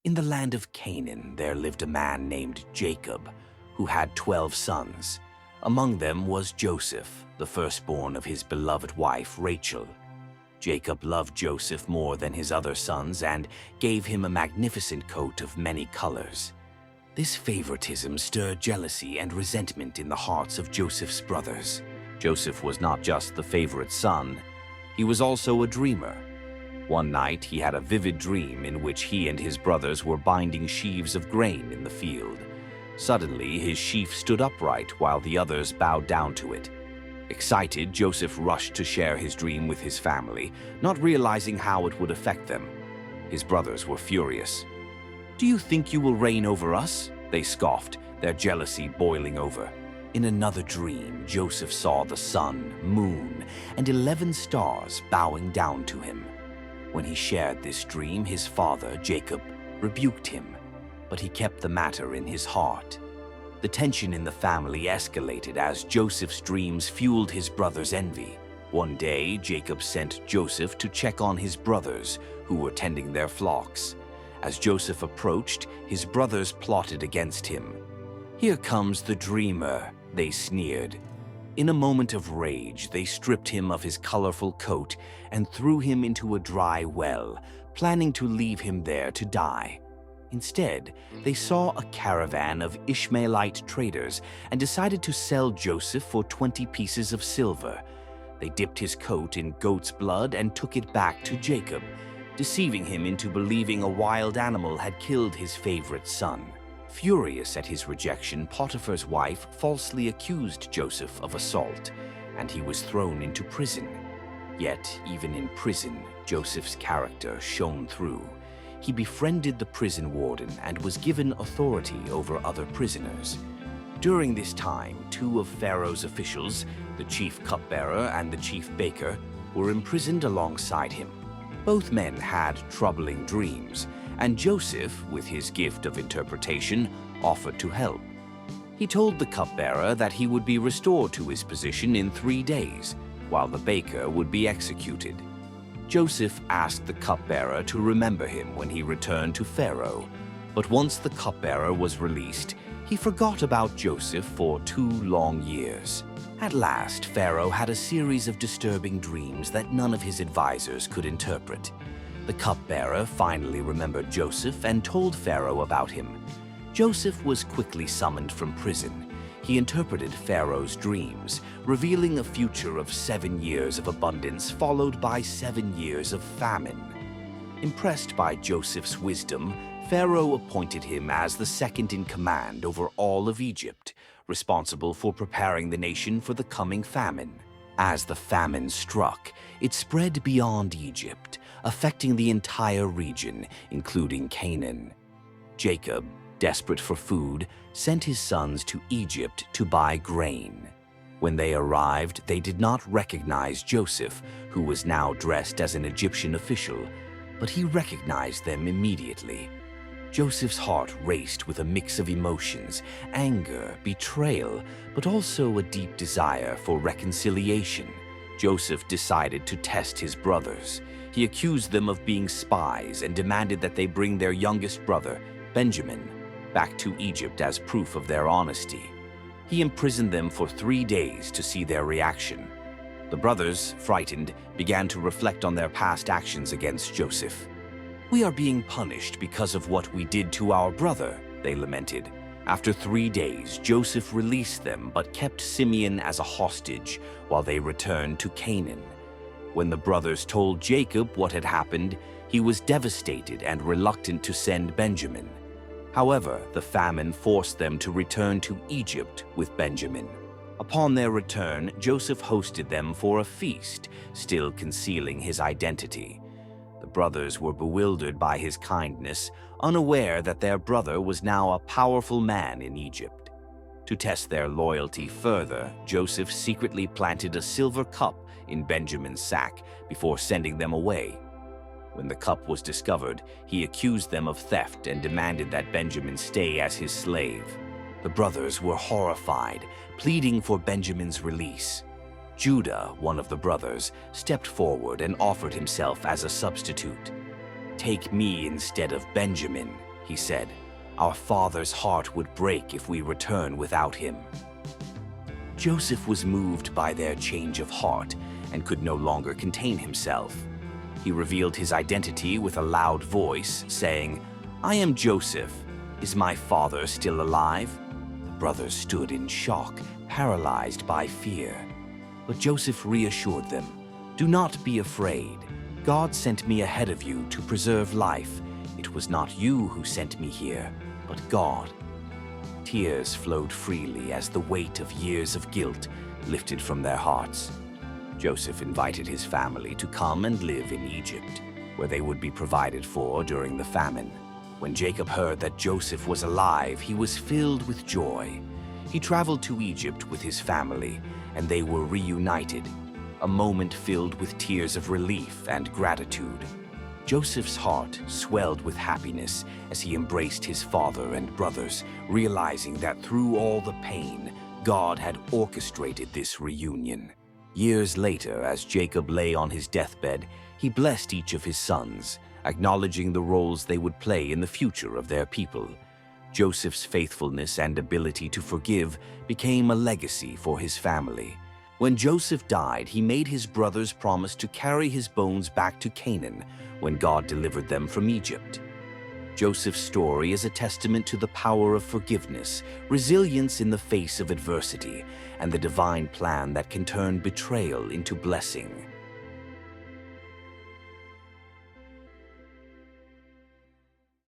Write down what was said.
In the land of Canaan, there lived a man named Jacob, who had 12 sons. Among them was Joseph, the firstborn of his beloved wife Rachel. Jacob loved Joseph more than his other sons and gave him a magnificent coat of many colors. This favoritism stirred jealousy and resentment in the hearts of Joseph's brothers. Joseph was not just the favorite son, he was also a dreamer. One night, he had a vivid dream in which he and his brothers were binding sheaves of grain in the field. Suddenly, his sheaf stood upright while the others bowed down to it. Excited, Joseph rushed to share his dream with his family, not realizing how it would affect them. His brothers were furious. "Do you think you will reign over us?" they scoffed, their jealousy boiling over. In another dream, Joseph saw the sun, moon, and 11 stars bowing down to him. When he shared this dream, his father, Jacob, rebuked him, but he kept the matter in his heart. The tension in the family escalated as Joseph's dreams fueled his brothers' envy. One day, Jacob sent Joseph to check on his brothers, who were tending their flocks. As Joseph approached, his brothers plotted against him. "Here comes the dreamer," they sneered. In a moment of rage, they stripped him of his colorful coat and threw him into a dry well, planning to leave him there to die. Instead, they saw a caravan of Ishmaelite traders and decided to sell Joseph for 20 pieces of silver. They dipped his coat in goat's blood and took it back to Jacob, deceiving him into believing a wild animal had killed his favorite son. Furious at his rejection, Potiphar's wife falsely accused Joseph of assault, and he was thrown into prison. Yet, even in prison, Joseph's character shone through. He befriended the prison warden and was given authority over other prisoners. During this time, 2 of Pharaoh's officials, the chief cupbearer and the chief baker, were imprisoned alongside him. Both men had troubling dreams, and Joseph, with his gift of interpretation, offered to help. He told the cupbearer that he would be restored to his position in 3 days, while the baker would be executed. Joseph asked the cupbearer to remember him when he returned to Pharaoh, but once the cupbearer was released, he forgot about Joseph for 2 long years. At last, Pharaoh had a series of disturbing dreams that none of his advisors could interpret. The cupbearer finally remembered Joseph and told Pharaoh about him. Joseph was quickly summoned from prison. He interpreted Pharaoh's dreams, revealing a future of 7 years of abundance followed by 7 years of famine. Impressed by Joseph's wisdom, Pharaoh appointed him as the second in command over all of Egypt, responsible for preparing the nation for the coming famine. As the famine struck, it spread beyond Egypt, affecting the entire region, including Canaan. Jacob, desperate for food, sent his sons to Egypt to buy grain. When they arrived, they did not recognize Joseph, who was now dressed as an Egyptian official, but he recognized them immediately. Joseph's heart raced with a mix of emotions, anger, betrayal, but also a deep desire for reconciliation. Joseph decided to test his brothers. He accused them of being spies and demanded that they bring their youngest brother, Benjamin, back to Egypt as proof of their honesty. He imprisoned them for 3 days to see their reaction. The brothers, frightened, began to reflect on their past actions against Joseph. "We are being punished because of what we did to our brother," they lamented. After 3 days, Joseph released them but kept Simeon as a hostage while they returned to Canaan. When the brothers told Jacob what had happened, he was devastated and reluctant to send Benjamin. However, the famine forced them to return to Egypt with Benjamin. Upon their return, Joseph hosted them for a feast, still concealing his identity. The brothers were bewildered by his kindness, unaware that their brother was now a powerful man in Egypt. To test their loyalty further, Joseph secretly planted a silver cup in Benjamin's sack before sending them away. When the cup was discovered, he accused them of theft and demanded that Benjamin stay as his slave. The brothers were horrified, pleading for Benjamin's release. Judah, one of the brothers, stepped forward and offered himself as a substitute. "Take me instead of Benjamin," he said. "Our father's heart would break if we return without him." Joseph was moved by their change of heart and could no longer contain himself. He revealed his identity with a loud voice, saying, "I am Joseph. Is my father still alive?" The brothers stood in shock, paralyzed by fear. But Joseph reassured them, "Do not be afraid. God sent me ahead of you to preserve life. It was not you who sent me here, but God." Tears flowed freely as the weight of years of guilt lifted from their hearts. Joseph invited his family to come and live in Egypt, where they would be provided for during the famine. When Jacob heard that Joseph was alive, he was filled with joy. He traveled to Egypt with his family, and they were reunited, a moment filled with tears of relief and gratitude. Joseph's heart swelled with happiness as he embraced his father and brothers, realizing that through all the pain, God had orchestrated this reunion. Years later, as Jacob lay on his deathbed, he blessed each of his sons, acknowledging the roles they would play in the future of their people. Joseph's faithfulness and ability to forgive became a legacy for his family. When Joseph died, he made his brothers promise to carry his bones back to Canaan when God delivered them from Egypt. Joseph's story is a testament to the power of forgiveness, resilience in the face of adversity, and the divine plan that can turn betrayal into blessing.